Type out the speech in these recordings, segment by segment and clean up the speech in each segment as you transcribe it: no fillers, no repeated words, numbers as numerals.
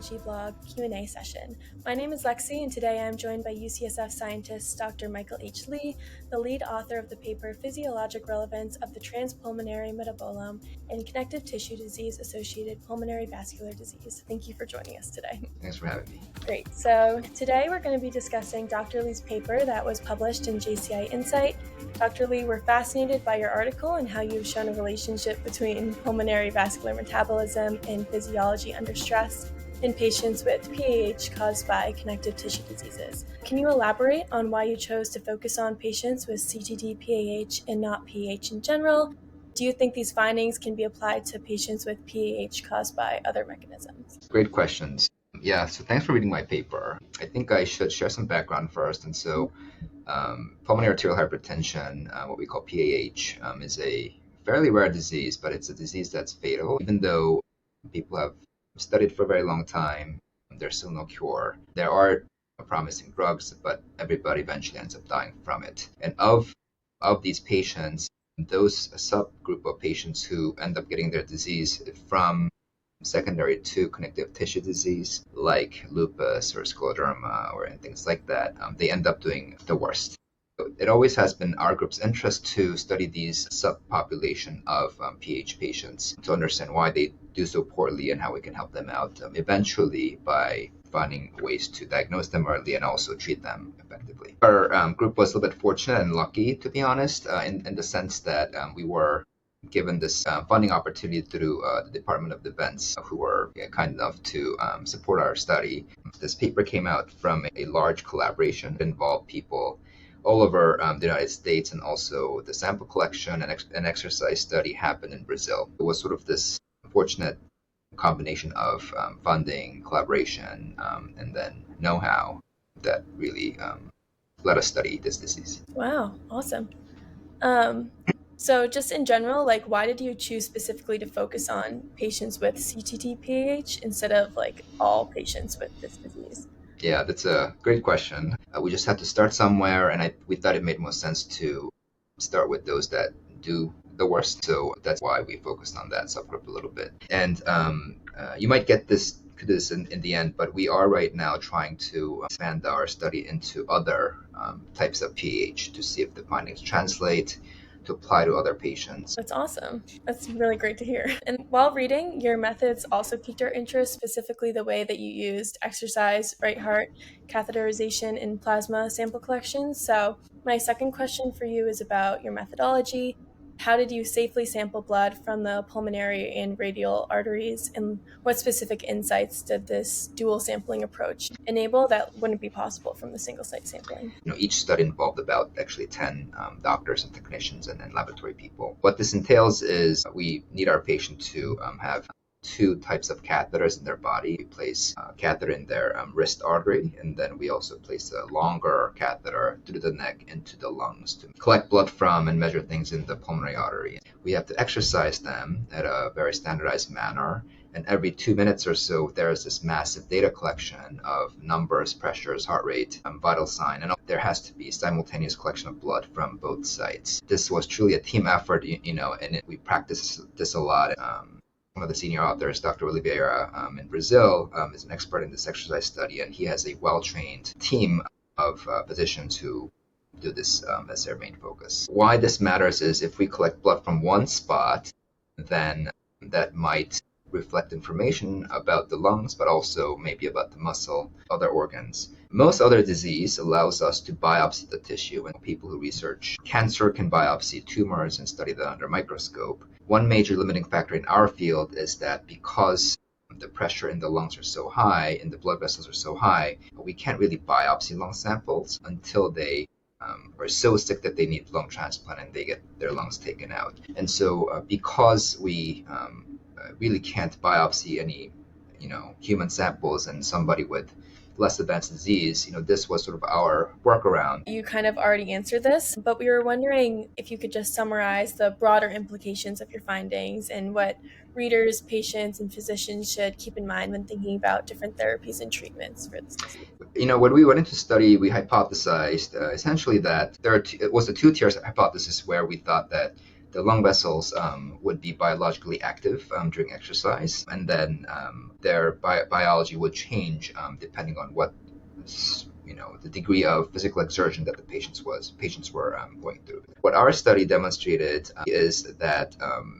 Physiology blog Q&A session. My name is Lexi, and today I am joined by UCSF scientist Dr. Michael H. Lee, the lead author of the paper Physiologic Relevance of the Transpulmonary Metabolism and Connective Tissue Disease-Associated Pulmonary Vascular Disease. Thank you for joining us today. Thanks for having me. Great. So today we're going to be discussing Dr. Lee's paper that was published in JCI Insight. Dr. Lee, we're fascinated by your article and how you've shown a relationship between pulmonary vascular metabolism and physiology under stress in patients with PAH caused by connective tissue diseases. Can you elaborate on why you chose to focus on patients with CTD-PAH and not PAH in general? Do you think these findings can be applied to patients with PAH caused by other mechanisms? Great questions. Yeah, so thanks for reading my paper. I think I should share some background first. And so pulmonary arterial hypertension, what we call PAH, is a fairly rare disease, but it's a disease that's fatal. Even though people have studied for a very long time, there's still no cure. There are promising drugs, but everybody eventually ends up dying from it. And of these patients, those subgroup of patients who end up getting their disease from secondary to connective tissue disease, like lupus or scleroderma or things like that, they end up doing the worst. It always has been our group's interest to study these subpopulation of PH patients to understand why they do so poorly and how we can help them out eventually by finding ways to diagnose them early and also treat them effectively. Our group was a little bit fortunate and lucky, to be honest, in the sense that we were given this funding opportunity through the Department of Defense, who were kind enough to support our study. This paper came out from a large collaboration that involved people all over the United States, and also the sample collection and an exercise study happened in Brazil. It was sort of this fortunate combination of funding, collaboration, and then know-how that really let us study this disease. Wow, awesome. So just in general, why did you choose specifically to focus on patients with CTD-PAH instead of all patients with this disease? Yeah, that's a great question. We just had to start somewhere, and we thought it made most sense to start with those that do the worst. So that's why we focused on that subgroup a little bit. And you might get this in the end, but we are right now trying to expand our study into other types of PAH to see if the findings translate to apply to other patients. That's awesome. That's really great to hear. And while reading, your methods also piqued our interest, specifically the way that you used exercise, right heart, catheterization, and plasma sample collection. So my second question for you is about your methodology. How did you safely sample blood from the pulmonary and radial arteries, and what specific insights did this dual sampling approach enable that wouldn't be possible from the single site sampling? Each study involved about actually 10 doctors and technicians and laboratory people. What this entails is we need our patient to have two types of catheters in their body. We place a catheter in their wrist artery, and then we also place a longer catheter through the neck into the lungs to collect blood from and measure things in the pulmonary artery. We have to exercise them at a very standardized manner, and every 2 minutes or so, there is this massive data collection of numbers, pressures, heart rate, vital sign, and there has to be simultaneous collection of blood from both sides. This was truly a team effort, and we practiced this a lot. One of the senior authors, Dr. Oliveira in Brazil, is an expert in this exercise study, and he has a well-trained team of physicians who do this as their main focus. Why this matters is if we collect blood from one spot, then that might reflect information about the lungs, but also maybe about the muscle, other organs. Most other disease allows us to biopsy the tissue, and people who research cancer can biopsy tumors and study that under a microscope. One major limiting factor in our field is that because the pressure in the lungs are so high and the blood vessels are so high, we can't really biopsy lung samples until they are so sick that they need lung transplant and they get their lungs taken out. And so because we really can't biopsy any human samples and somebody with less advanced disease, this was sort of our workaround. You kind of already answered this, but we were wondering if you could just summarize the broader implications of your findings and what readers, patients, and physicians should keep in mind when thinking about different therapies and treatments for this disease. When we went into study, we hypothesized essentially that it was a two-tier hypothesis where we thought that the lung vessels would be biologically active during exercise, and then their biology would change depending on what the degree of physical exertion that the patients were going through. What our study demonstrated is that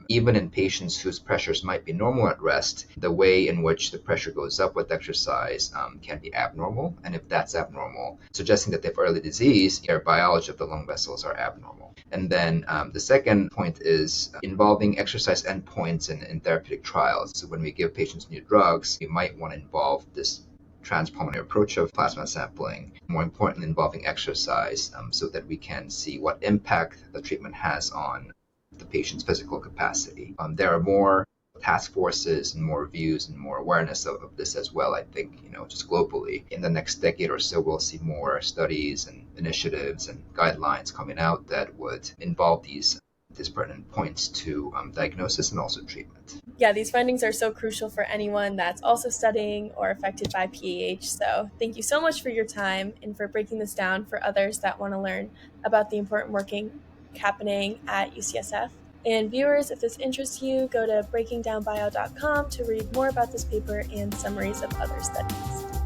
even in patients whose pressures might be normal at rest, the way in which the pressure goes up with exercise can be abnormal, and if that's abnormal, suggesting that they have early disease, their biology of the lung vessels are abnormal. And then the second point is involving exercise endpoints in therapeutic trials. So when we give patients new drugs, we might want to involve this transpulmonary approach of plasma sampling, more importantly involving exercise, so that we can see what impact the treatment has on the patient's physical capacity. There are more task forces and more reviews and more awareness of this as well. I think, just globally, in the next decade or so, we'll see more studies and initiatives and guidelines coming out that would involve these pertinent points to diagnosis and also treatment. Yeah, these findings are so crucial for anyone that's also studying or affected by PAH. So thank you so much for your time and for breaking this down for others that want to learn about the important working happening at UCSF. And viewers, if this interests you, go to breakingdownbio.com to read more about this paper and summaries of other studies.